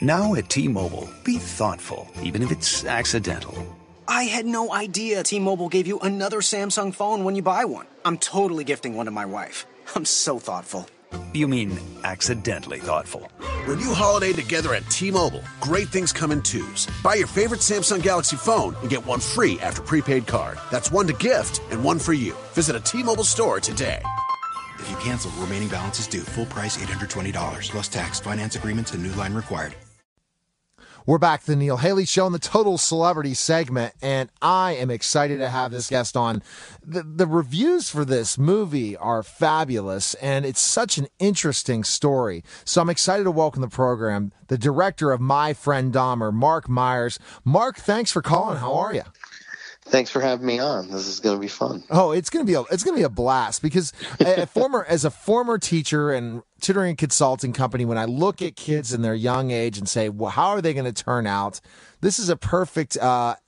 Now at T-Mobile, be thoughtful, even if it's accidental. I had no idea T-Mobile gave you another Samsung phone when you buy one. I'm totally gifting one to my wife. I'm so thoughtful. You mean accidentally thoughtful. Renew holiday together at T-Mobile. Great things come in twos. Buy your favorite Samsung Galaxy phone and get one free after prepaid card. That's one to gift and one for you. Visit a T-Mobile store today. If you cancel, remaining balance is due. Full price $820 plus tax. Finance agreements and new line required. We're back to the Neil Haley Show in the Total Celebrity segment, and I am excited to have this guest on. The reviews for this movie are fabulous, and it's such an interesting story. So I'm excited to welcome the program the director of My Friend Dahmer, Mark Myers. Mark, thanks for calling. How are you? Thanks for having me on. This is going to be fun. Oh, it's going to be a blast because as a former teacher and tutoring and consulting company, when I look at kids in their young age and say, well, how are they going to turn out? This is a perfect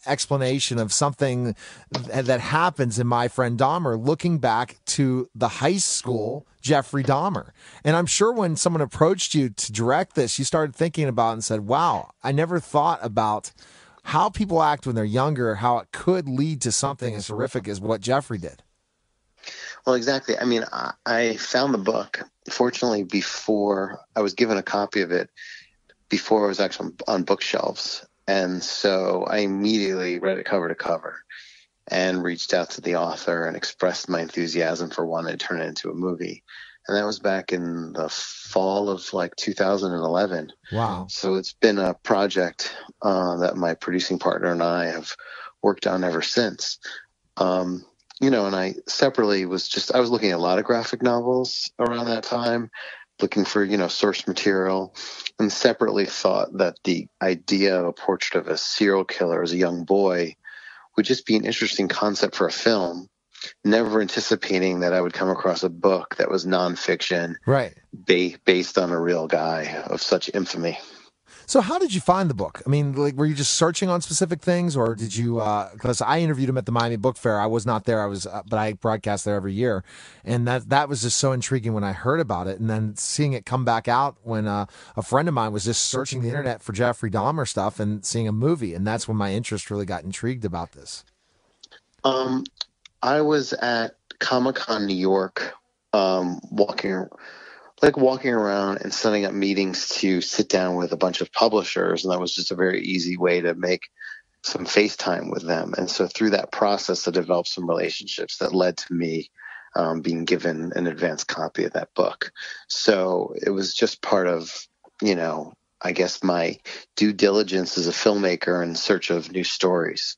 explanation of something that happens in My Friend Dahmer, looking back to the high school Jeffrey Dahmer. And I'm sure when someone approached you to direct this, you started thinking about it and said, wow, I never thought about how people act when they're younger, how it could lead to something as horrific as what Jeffrey did. Well, exactly. I mean, I found the book, fortunately, before I was given a copy of it, before it was actually on bookshelves. And so I immediately read it cover to cover and reached out to the author and expressed my enthusiasm for wanting to turn it into a movie. And that was back in the fall of 2011. Wow. So it's been a project that my producing partner and I have worked on ever since. And I separately I was looking at a lot of graphic novels around that time, looking for, source material, and separately thought that the idea of a portrait of a serial killer as a young boy would just be an interesting concept for a film. Never anticipating that I would come across a book that was nonfiction, right, based on a real guy of such infamy. So how did you find the book? I mean, were you just searching on specific things, or did you, because I interviewed him at the Miami Book Fair. I was not there. But I broadcast there every year. And that was just so intriguing when I heard about it. And then seeing it come back out when a friend of mine was just searching the internet for Jeffrey Dahmer stuff and seeing a movie. And that's when my interest really got intrigued about this. I was at Comic-Con New York, walking around and setting up meetings to sit down with a bunch of publishers, and that was just a very easy way to make some FaceTime with them. And so through that process, I developed some relationships that led to me being given an advance copy of that book. So it was just part of, I guess my due diligence as a filmmaker in search of new stories.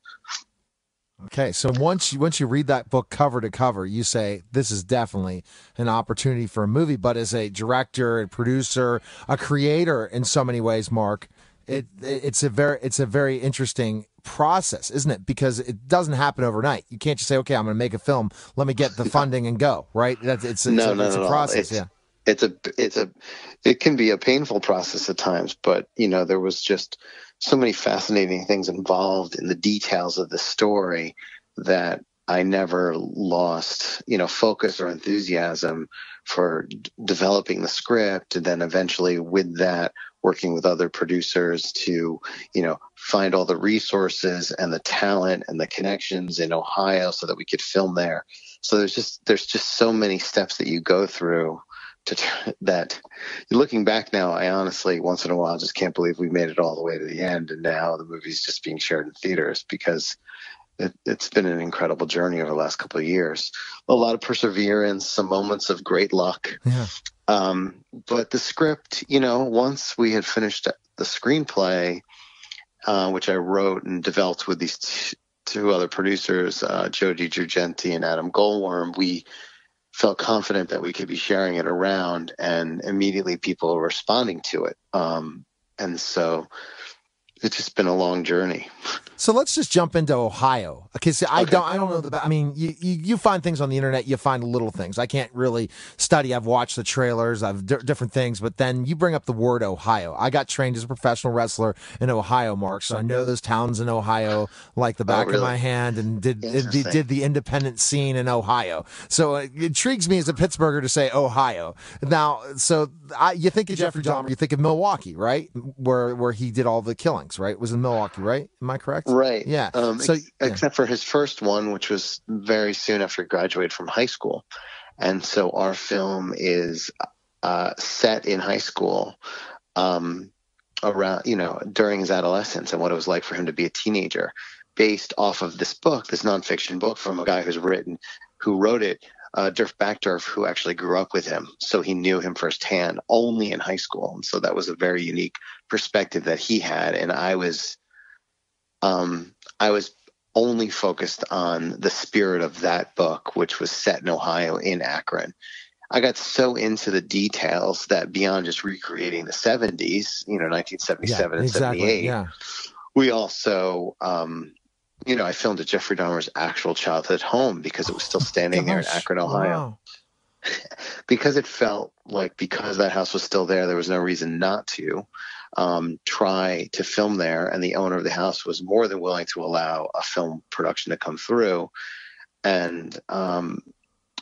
Okay, so once you read that book cover to cover, you say this is definitely an opportunity for a movie. But as a director, a producer, a creator, in so many ways, Mark, it's a very interesting process, isn't it? Because it doesn't happen overnight. You can't just say, okay, I'm going to make a film. Let me get the funding and go. Right? It's a process. It can be a painful process at times, but there was just so many fascinating things involved in the details of the story that I never lost, focus or enthusiasm for developing the script, and then eventually with that working with other producers to, find all the resources and the talent and the connections in Ohio so that we could film there. So there's just so many steps that you go through that looking back now, I honestly once in a while just can't believe we made it all the way to the end, and now the movie's just being shared in theaters, because it's been an incredible journey over the last couple of years. A lot of perseverance, some moments of great luck. Yeah. But the script, once we had finished the screenplay, which I wrote and developed with these two other producers, Joe DiGiorgenti and Adam Goldworm, we felt confident that we could be sharing it around, and immediately people were responding to it. And so it's just been a long journey. So let's just jump into Ohio. Okay, so I don't know I mean, you find things on the internet, you find little things. I can't really study. I've watched the trailers, I've different things, but then you bring up the word Ohio. I got trained as a professional wrestler in Ohio, Mark, so I know those towns in Ohio like the back of my hand, and did the independent scene in Ohio. So it intrigues me as a Pittsburgher to say Ohio. Now, so you think of Jeffrey Dahmer, you think of Milwaukee, right? Where he did all the killings, right? It was in Milwaukee, right? Am I correct? Right. Yeah. Except for his first one, which was very soon after he graduated from high school. And so our film is set in high school around, during his adolescence and what it was like for him to be a teenager, based off of this book, this nonfiction book from a guy who wrote it, Dirk Backdorf, who actually grew up with him. So he knew him firsthand only in high school. And so that was a very unique perspective that he had. And I was only focused on the spirit of that book, which was set in Ohio, in Akron. I got so into the details that beyond just recreating the 70s, 1977 and 78, we also, I filmed at Jeffrey Dahmer's actual childhood home because it was still standing there in Akron, Ohio. Wow. Because it felt like, because that house was still there was no reason not to try to film there, and the owner of the house was more than willing to allow a film production to come through, and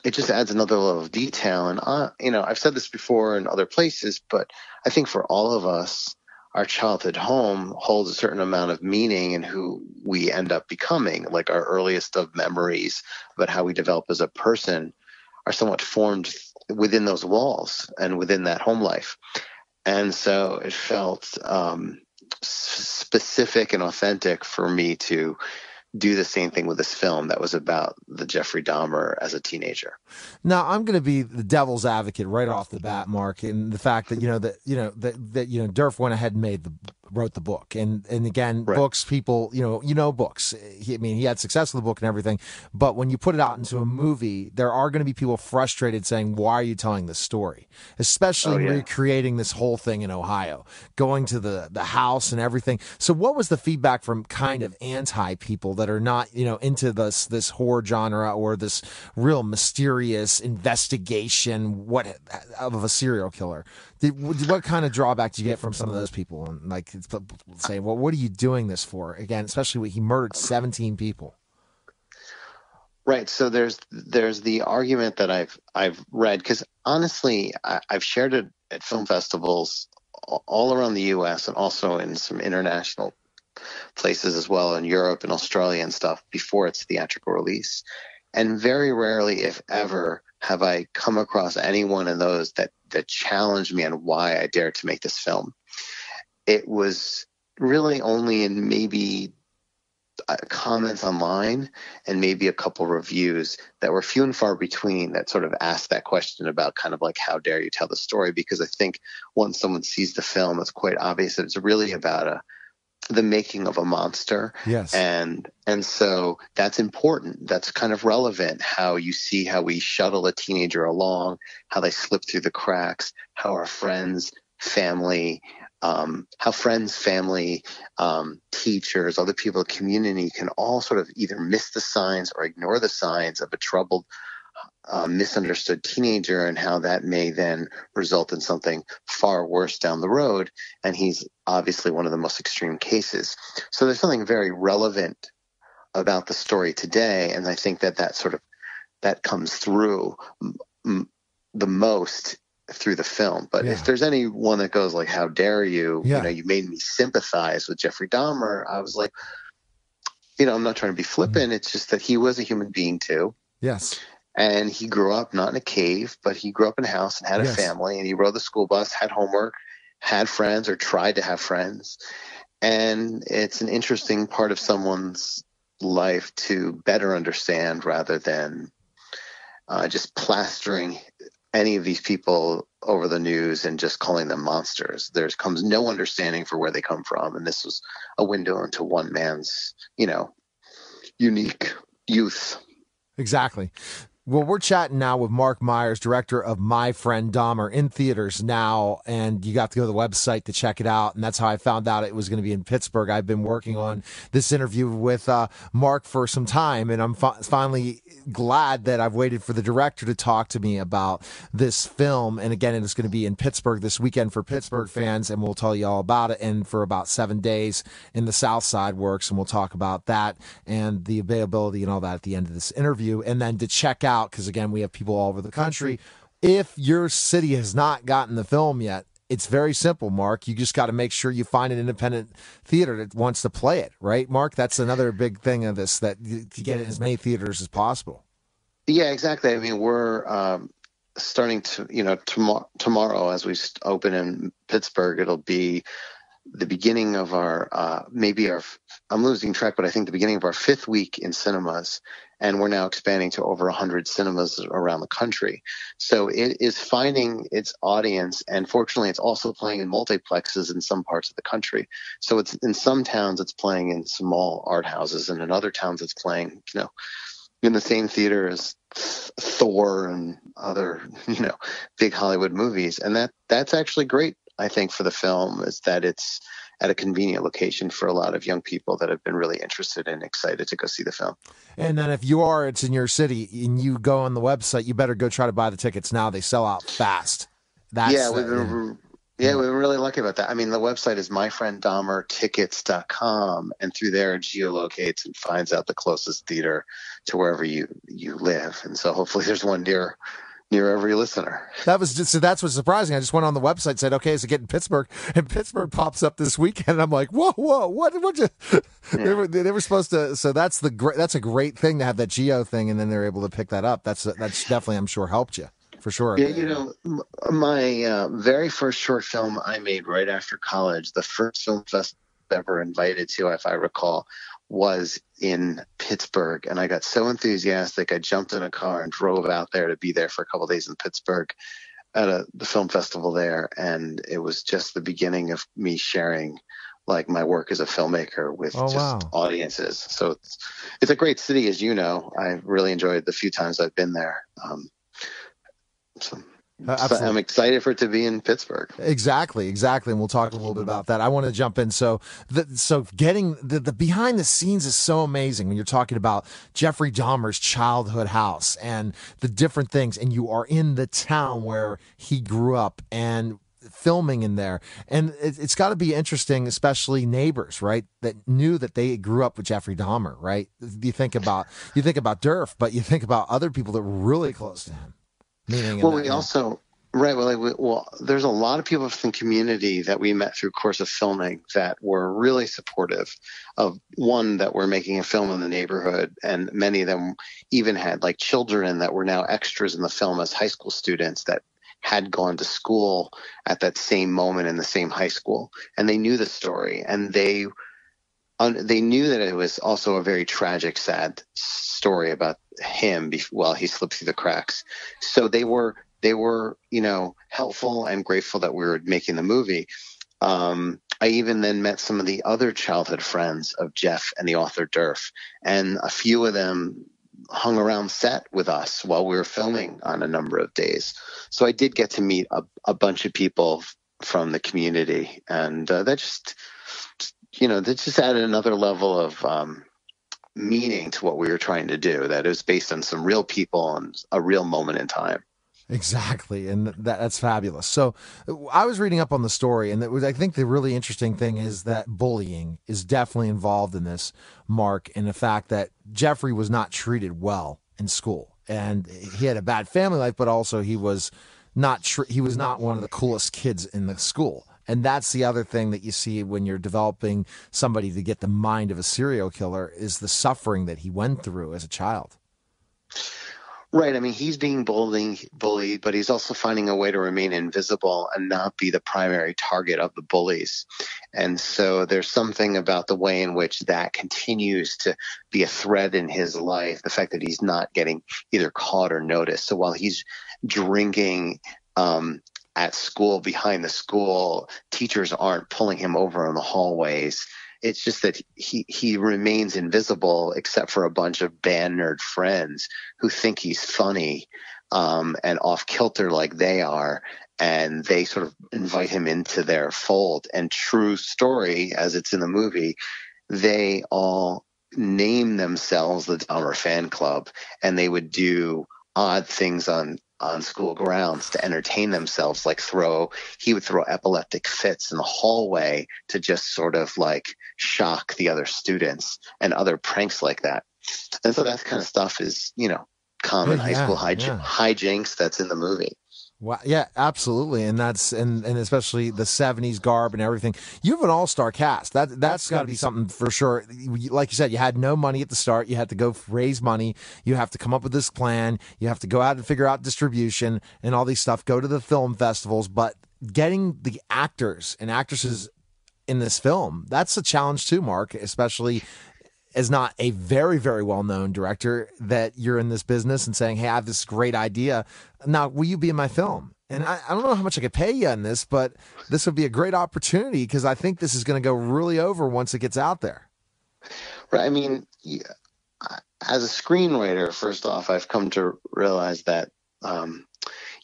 it just adds another level of detail. And I've said this before in other places, but I think for all of us, our childhood home holds a certain amount of meaning in who we end up becoming. Like, our earliest of memories about how we develop as a person are somewhat formed within those walls and within that home life. And so it felt specific and authentic for me to do the same thing with this film that was about the Jeffrey Dahmer as a teenager. Now, I'm going to be the devil's advocate right off the bat, Mark, in the fact that Durf went ahead and wrote the book, and again, right. Books, people, books. He had success with the book and everything, but when you put it out into a movie, there are going to be people frustrated saying, "Why are you telling this story?" Especially recreating this whole thing in Ohio, going to the house and everything. So, what was the feedback from kind of anti people that are not, into this horror genre or this real mysterious investigation of a serial killer? What kind of drawback did you get from some of those people? And saying, well, what are you doing this for? Again, especially when he murdered 17 people. Right. So there's the argument that I've read, because honestly, I've shared it at film festivals all around the U.S. and also in some international places as well, in Europe and Australia and stuff, before its theatrical release. And very rarely, if ever, have I come across anyone in those that challenged me on why I dared to make this film. It was really only in maybe comments online and maybe a couple reviews that were few and far between that sort of asked that question about kind of like, how dare you tell the story? Because I think once someone sees the film, it's quite obvious that it's really about the making of a monster. Yes. And so that's important. That's kind of relevant, how you see how we shuttle a teenager along, how they slip through the cracks, how our friends, family, teachers, other people in the community can all sort of either miss the signs or ignore the signs of a troubled, misunderstood teenager, and how that may then result in something far worse down the road. And he's obviously one of the most extreme cases. So there's something very relevant about the story today. And I think that comes through the most through the film. But if there's anyone that goes like, how dare you, you made me sympathize with Jeffrey Dahmer, I was like, I'm not trying to be flippant. It's just that he was a human being too. Yes. And he grew up not in a cave, but he grew up in a house and had a family, and he rode the school bus, had homework, had friends, or tried to have friends. And it's an interesting part of someone's life to better understand, rather than just plastering any of these people over the news and just calling them monsters. There comes no understanding for where they come from. And this was a window into one man's, unique youth. Exactly. Well, we're chatting now with Mark Myers, director of My Friend Dahmer, in theaters now, and you got to go to the website to check it out, and that's how I found out it was going to be in Pittsburgh. I've been working on this interview with Mark for some time, and I'm finally glad that I've waited for the director to talk to me about this film. And again, it's going to be in Pittsburgh this weekend for Pittsburgh fans, and we'll tell you all about it. And for about 7 days in the South Side Works, and we'll talk about that and the availability and all that at the end of this interview. And then to check out, because again, we have people all over the country. If your city has not gotten the film yet, it's very simple, Mark. You just got to make sure you find an independent theater that wants to play it, right, Mark? That's another big thing of this, that to get it in as many theaters as possible. Yeah, exactly. I mean, we're starting to, tomorrow as we open in Pittsburgh, it'll be the beginning of our, I'm losing track, but I think the beginning of our 5th week in cinemas. And we're now expanding to over 100 cinemas around the country. So it is finding its audience. And fortunately, it's also playing in multiplexes in some parts of the country. So it's in some towns, it's playing in small art houses. And in other towns, it's playing, in the same theater as Thor and other, big Hollywood movies. And that's actually great, I think, for the film, is that it's at a convenient location for a lot of young people that have been really interested and excited to go see the film. And then if it's in your city and you go on the website, you better go try to buy the tickets now. They sell out fast. We've been really lucky about that. I mean, the website is myfrienddahmertickets.com, and through there it geolocates and finds out the closest theater to wherever you live. And so hopefully there's one near every listener. That's what's surprising. I just went on the website, said, okay, is it getting Pittsburgh? And Pittsburgh pops up this weekend. And I'm like, whoa, what you? Yeah. They were supposed to. So that's a great thing to have that geo thing, and then they're able to pick that up. That's definitely, I'm sure, helped you for sure. Yeah, my very first short film I made right after college, the first film festival ever invited to, if I recall, was in Pittsburgh. And I got so enthusiastic, I jumped in a car and drove out there to be there for a couple of days in Pittsburgh at the film festival there. And it was just the beginning of me sharing my work as a filmmaker with audiences. So it's a great city, as you know. I really enjoyed the few times I've been there. I'm excited for it to be in Pittsburgh. Exactly. And we'll talk a little bit about that. I want to jump in. So getting the behind the scenes is so amazing when you're talking about Jeffrey Dahmer's childhood house and the different things. And you are in the town where he grew up and filming in there. And it's got to be interesting, especially neighbors, right? That knew that they grew up with Jeffrey Dahmer, right? You think about Durf, but you think about other people that were really close to him. There's a lot of people from the community that we met through course of filming that were really supportive of, one, that we're making a film in the neighborhood, and many of them even had children that were now extras in the film as high school students that had gone to school at that same moment in the same high school, and they knew the story, and they knew that it was also a very tragic, sad story about him while he slipped through the cracks. So they were, helpful and grateful that we were making the movie. I even then met some of the other childhood friends of Jeff and the author Durf, and a few of them hung around set with us while we were filming on a number of days. So I did get to meet a bunch of people from the community, and that just added another level of meaning to what we were trying to do. That it was based on some real people and a real moment in time. Exactly, and that's fabulous. So I was reading up on the story, and I think the really interesting thing is that bullying is definitely involved in this, Mark, and the fact that Jeffrey was not treated well in school, and he had a bad family life, but also he was not one of the coolest kids in the school. And that's the other thing that you see when you're developing somebody to get the mind of a serial killer, is the suffering that he went through as a child. Right. I mean, he's being bullied, but he's also finding a way to remain invisible and not be the primary target of the bullies. And so there's something about the way in which that continues to be a thread in his life, the fact that he's not getting either caught or noticed. So while he's drinking at school, behind the school, teachers aren't pulling him over in the hallways It's just that he remains invisible except for a bunch of band nerd friends who think he's funny and off kilter like they are, and they sort of invite him into their fold. And true story, as it's in the movie, they all name themselves the Dahmer fan club, and they would do odd things on school grounds to entertain themselves, like he would throw epileptic fits in the hallway to just sort of like shock the other students, and other pranks like that. And so that kind of stuff is, common high school hijinks that's in the movie. Wow. Yeah, absolutely. And that's, and especially the 70s garb and everything. You have an all-star cast. That's got to be something for sure. Like you said, you had no money at the start. You had to go raise money. You have to come up with this plan. You have to go out and figure out distribution and all these stuff, go to the film festivals, but getting the actors and actresses in this film, that's a challenge too, Mark, especially as not a very, very well-known director, that you're in this business and saying, hey, I have this great idea. Now, will you be in my film? And I don't know how much I could pay you on this, but this would be a great opportunity because I think this is going to go really over once it gets out there. Right. I mean, as a screenwriter, first off, I've come to realize that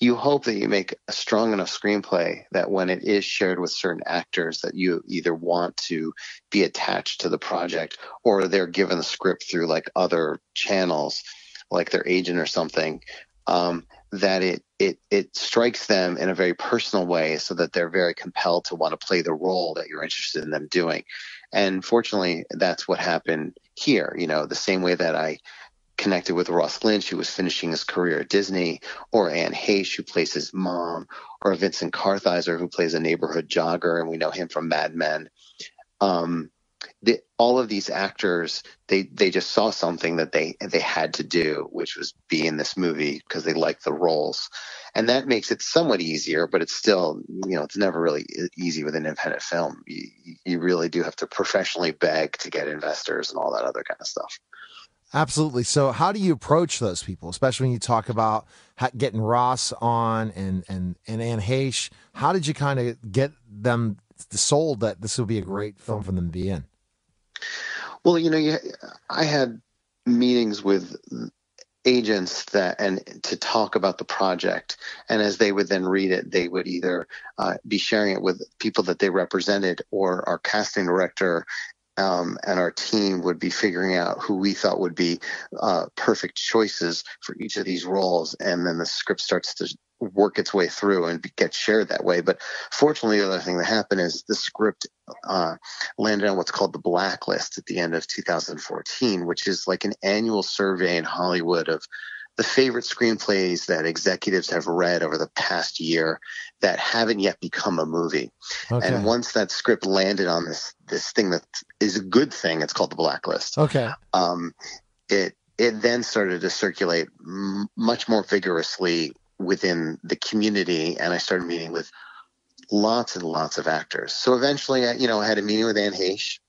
you hope that you make a strong enough screenplay that when it is shared with certain actors that you either want to be attached to the project, or they're given the script through like other channels, like their agent or something, that it strikes them in a very personal way so that they're very compelled to want to play the role that you're interested in them doing. And fortunately, that's what happened here. The same way that I connected with Ross Lynch, who was finishing his career at Disney, or Anne Heche, who plays his mom, or Vincent Kartheiser, who plays a neighborhood jogger, and we know him from Mad Men. All of these actors, they just saw something that they had to do, which was be in this movie because they liked the roles. And that makes it somewhat easier, but it's still, it's never really easy with an independent film. You really do have to professionally beg to get investors and all that other kind of stuff. Absolutely. So how do you approach those people, especially when you talk about getting Ross on and Anne Heche? How did you kind of get them sold that this would be a great film for them to be in? Well, I had meetings with agents and to talk about the project, and as they would then read it, they would either be sharing it with people that they represented, or our casting director and our team would be figuring out who we thought would be perfect choices for each of these roles. And then the script starts to work its way through and get shared that way. But fortunately, the other thing that happened is the script landed on what's called the Blacklist at the end of 2014, which is like an annual survey in Hollywood of the favorite screenplays that executives have read over the past year that haven't yet become a movie. Okay. And once that script landed on this thing that is a good thing, it's called the Blacklist. Okay. It then started to circulate much more vigorously within the community, and I started meeting with lots and lots of actors. So eventually, I had a meeting with Anne Heche,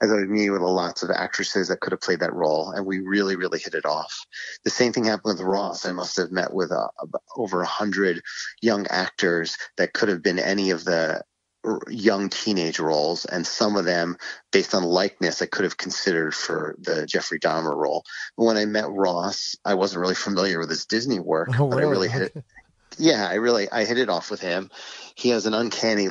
as I was meeting with lots of actresses that could have played that role, and we really, really hit it off. The same thing happened with Ross. I must have met with over 100 young actors that could have been any of the young teenage roles, and some of them, based on likeness, I could have considered for the Jeffrey Dahmer role. But when I met Ross, I wasn't really familiar with his Disney work, but I really hit it. Yeah, I hit it off with him. He has an uncanny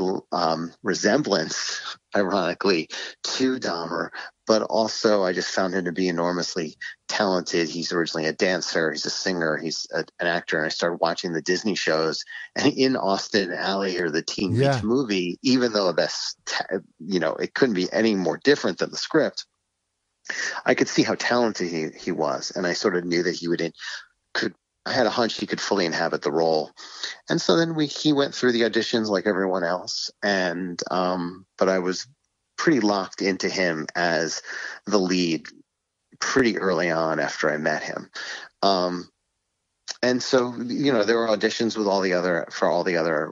resemblance, ironically, to Dahmer, but also I just found him to be enormously talented. He's originally a dancer, he's a singer, he's an actor, and I started watching the Disney shows. And in Austin Alley, or the Teen Beach Movie, even though that's, it couldn't be any more different than the script, I could see how talented he was, and I sort of knew that I had a hunch he could fully inhabit the role. And so then he went through the auditions like everyone else. And, but I was pretty locked into him as the lead pretty early on after I met him. And so, there were auditions with all the other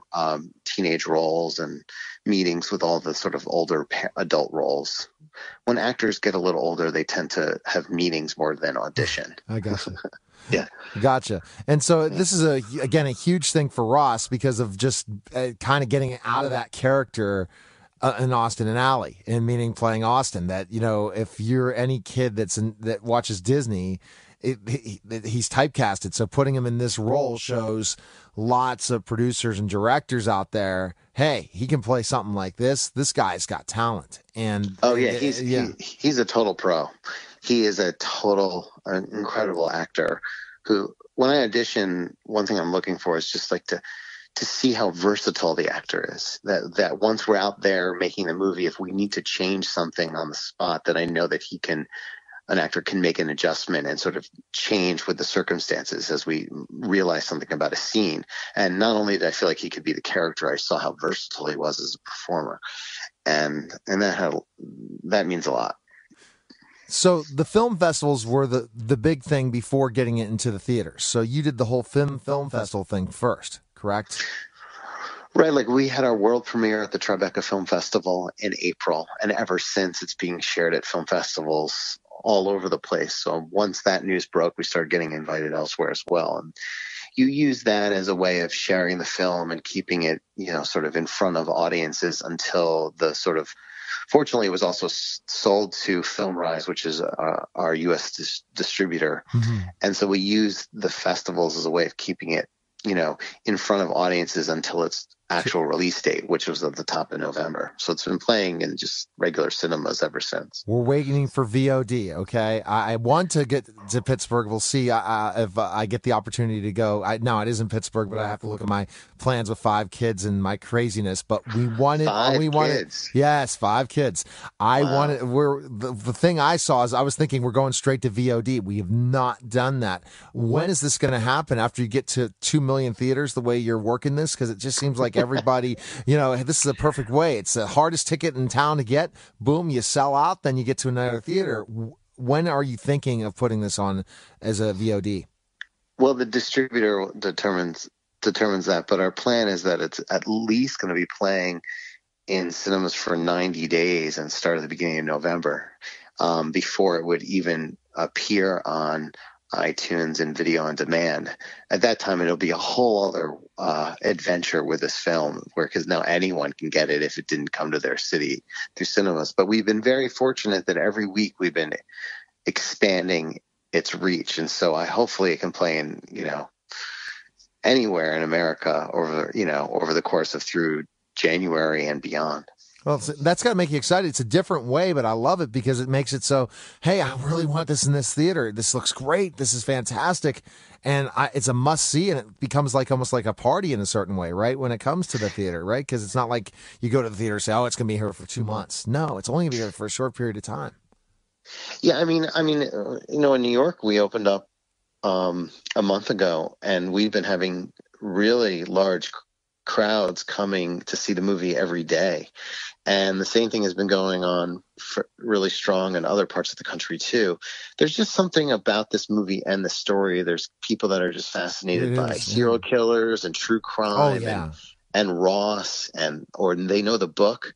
teenage roles, and meetings with all the sort of older adult roles. When actors get a little older, they tend to have meetings more than audition. I gotcha. Yeah. Gotcha. And so this is again a huge thing for Ross because of just kind of getting out of that character in Austin and Alley, and meaning playing Austin. That, you know, if you're any kid that watches Disney, he's typecasted. So putting him in this role shows lots of producers and directors out there, hey, he can play something like this. This guy's got talent. And he's a total pro. He is a total incredible actor who, when I audition, one thing I'm looking for is just like to see how versatile the actor is. That once we're out there making the movie, if we need to change something on the spot, that I know that an actor can make an adjustment and sort of change with the circumstances as we realize something about a scene. And not only did I feel like he could be the character, I saw how versatile he was as a performer. And that means a lot. So the film festivals were the big thing before getting it into the theaters. So you did the whole film festival thing first, correct? Right. Like, we had our world premiere at the Tribeca Film Festival in April, and ever since it's being shared at film festivals all over the place. So once that news broke, we started getting invited elsewhere as well. And you use that as a way of sharing the film and keeping it, you know, sort of in front of audiences until the sort of, fortunately, it was also sold to FilmRise, which is our U.S. distributor. Mm-hmm. And so we use the festivals as a way of keeping it, you know, in front of audiences until its actual release date, which was at the top of November. So it's been playing in just regular cinemas ever since. We're waiting for VOD, okay? I want to get to Pittsburgh. We'll see if I get the opportunity to go. No, it is in Pittsburgh, but I have to look at my plans with 5 kids and my craziness. But we wanted, yes, 5 kids. The thing I saw is I was thinking we're going straight to VOD. We have not done that. When is this going to happen after you get to 2 million theaters the way you're working this? Because it just seems like everybody, you know, this is a perfect way. It's the hardest ticket in town to get. Boom, you sell out, then you get to another theater. When are you thinking of putting this on as a VOD? Well, the distributor determines that, but our plan is that it's at least going to be playing in cinemas for 90 days and start at the beginning of November, before it would even appear on iTunes and video on demand. At that time, it'll be a whole other adventure with this film, because now anyone can get it if it didn't come to their city through cinemas. But we've been very fortunate that every week we've been expanding its reach, and so hopefully it can play in, you know, anywhere in America over the course of through January and beyond. Well, that's got to make you excited. It's a different way, but I love it because it makes it so, hey, I really want this in this theater. This looks great. This is fantastic. And it's a must-see, and it becomes almost like a party in a certain way, right, when it comes to the theater, right? Because it's not like you go to the theater and say, oh, it's going to be here for 2 months. No, it's only going to be here for a short period of time. Yeah, I mean, you know, in New York, we opened up a month ago, and we've been having really large crowds coming to see the movie every day. And the same thing has been going on really strong in other parts of the country too. There's just something about this movie and the story. There's people that are just fascinated by serial killers and true crime and Ross, or they know the book,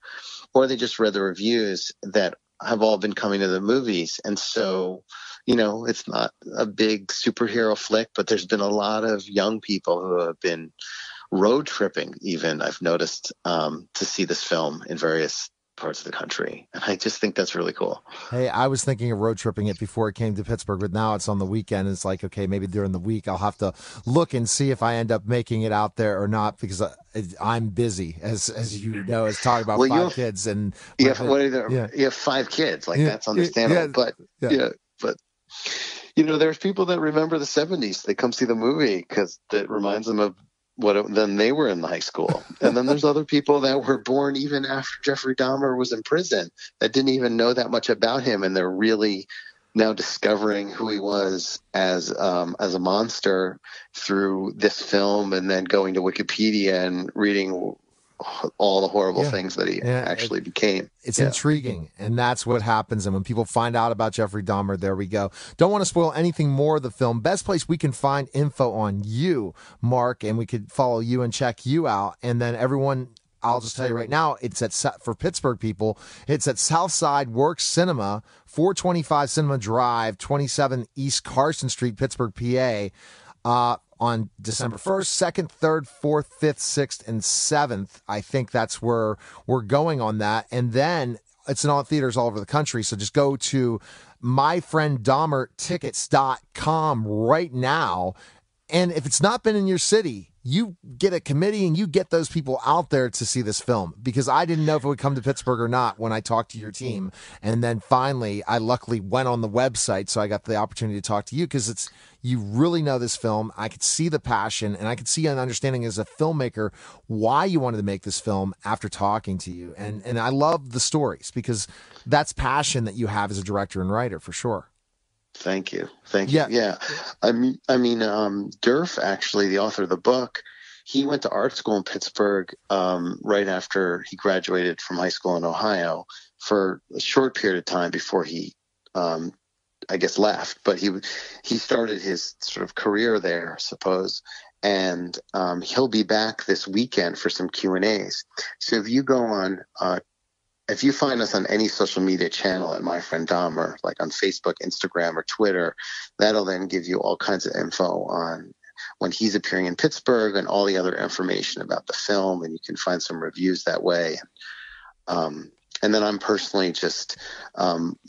or they just read the reviews that have all been coming to the movies. And so, you know, it's not a big superhero flick, but there's been a lot of young people who have been road tripping, even, I've noticed, to see this film in various parts of the country. And I just think that's really cool. Hey, I was thinking of road tripping it before it came to Pittsburgh, but now it's on the weekend. It's like, okay, maybe during the week I'll have to look and see if I end up making it out there or not, because I'm busy, as you know, as talking about 5 kids. And you have 5 kids. Like, that's understandable. But you know, there's people that remember the 70s. They come see the movie because it reminds them of then they were in high school. And then there's other people that were born even after Jeffrey Dahmer was in prison that didn't even know that much about him, and they're really now discovering who he was as a monster through this film, and then going to Wikipedia and reading all the horrible things that he actually became. It's intriguing, and that's what happens. And when people find out about Jeffrey Dahmer, there we go. Don't want to spoil anything more of the film. Best place we can find info on you, Mark, and we could follow you and check you out. And then everyone, I'll just tell you right now, it's for Pittsburgh people, it's at Southside Works Cinema, 425 Cinema Drive, 27 East Carson Street, Pittsburgh, PA. on December 1st, 2nd, 3rd, 4th, 5th, 6th, and 7th. I think that's where we're going on that. And then it's in all theaters all over the country. So just go to myfrienddahmertickets.com right now. And if it's not been in your city, you get a committee and you get those people out there to see this film, because I didn't know if it would come to Pittsburgh or not when I talked to your team. And then finally, I luckily went on the website, so I got the opportunity to talk to you, because you really know this film. I could see the passion, and I could see an understanding as a filmmaker why you wanted to make this film after talking to you. And I love the stories, because that's passion that you have as a director and writer, for sure. Thank you. Yeah. I mean, Durf, actually, the author of the book, he went to art school in Pittsburgh right after he graduated from high school in Ohio for a short period of time before he, I guess, left. But he started his sort of career there, I suppose. And he'll be back this weekend for some Q&As. So if you go on if you find us on any social media channel at My Friend Dahmer, like on Facebook, Instagram, or Twitter, that'll then give you all kinds of info on when he's appearing in Pittsburgh and all the other information about the film, and you can find some reviews that way. And then I'm personally just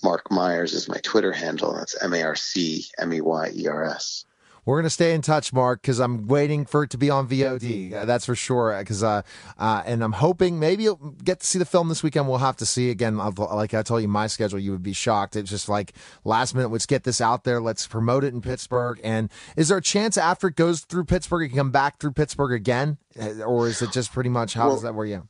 Mark Myers is my Twitter handle. That's MarcMeyers. We're going to stay in touch, Mark, because I'm waiting for it to be on VOD. That's for sure. Because and I'm hoping maybe you'll get to see the film this weekend. We'll have to see again. Like I told you, my schedule, you would be shocked. It's just like last minute. Let's get this out there. Let's promote it in Pittsburgh. And is there a chance after it goes through Pittsburgh, it can come back through Pittsburgh again, or is it just pretty much does that work? Yeah.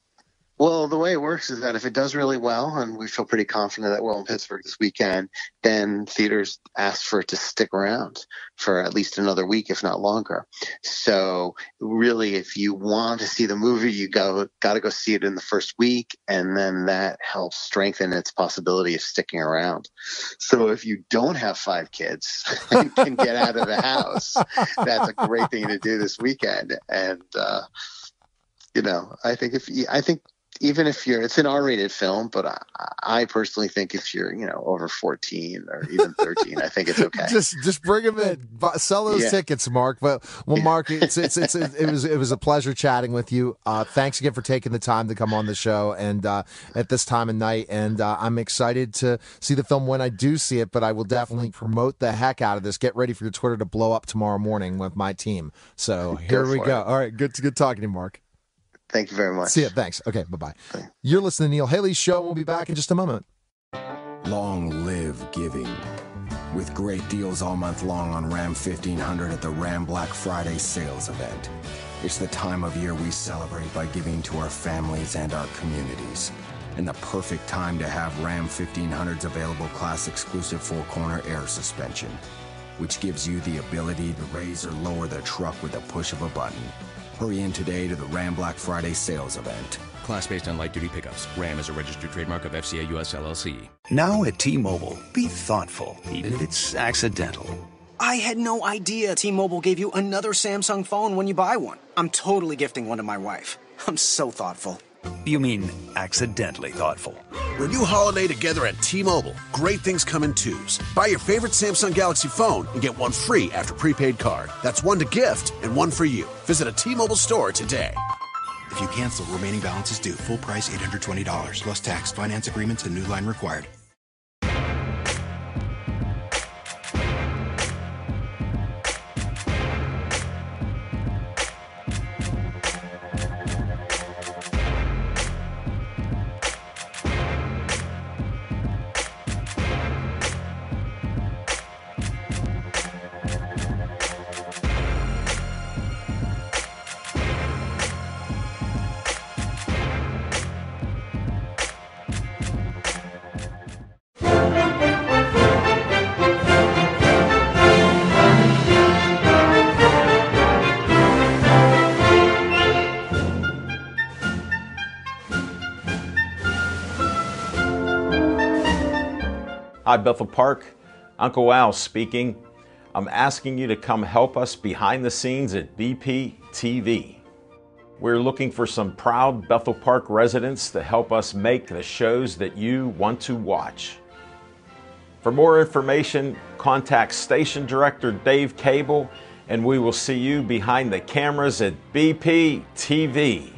Well, the way it works is that if it does really well, and we feel pretty confident that we'll in Pittsburgh this weekend, then theaters ask for it to stick around for at least another week, if not longer. So really, if you want to see the movie, you got to go see it in the first week, and then that helps strengthen its possibility of sticking around. So if you don't have 5 kids and can get out of the house, that's a great thing to do this weekend. And I think even if it's an R-rated film, but I personally think if you're, over 14 or even 13, I think it's okay. Just bring them in, sell those tickets, Mark. Well, Mark, it was a pleasure chatting with you. Thanks again for taking the time to come on the show and at this time of night. And I'm excited to see the film when I do see it. But I will definitely promote the heck out of this. Get ready for your Twitter to blow up tomorrow morning with my team. So here we go. All right, good talking to you, Mark. Thank you very much. See ya. Thanks. Okay, bye-bye. You're listening to Neil Haley's show. We'll be back in just a moment. Long live giving. With great deals all month long on Ram 1500 at the Ram Black Friday sales event. It's the time of year we celebrate by giving to our families and our communities. And the perfect time to have Ram 1500's available class exclusive 4-corner air suspension, which gives you the ability to raise or lower the truck with a push of a button. Hurry in today to the Ram Black Friday sales event. Class based on light-duty pickups. Ram is a registered trademark of FCA US LLC. Now at T-Mobile, be thoughtful, even if it's accidental. I had no idea T-Mobile gave you another Samsung phone when you buy one. I'm totally gifting one to my wife. I'm so thoughtful. You mean accidentally thoughtful. Renew holiday together at T-Mobile. Great things come in twos. Buy your favorite Samsung Galaxy phone and get one free after prepaid card. That's one to gift and one for you. Visit a T-Mobile store today. If you cancel, remaining balance is due. Full price $820 plus tax. Finance agreements and new line required. Hi, Bethel Park. Uncle Al speaking. I'm asking you to come help us behind the scenes at BP TV. We're looking for some proud Bethel Park residents to help us make the shows that you want to watch. For more information, contact Station Director Dave Cable and we will see you behind the cameras at BP TV.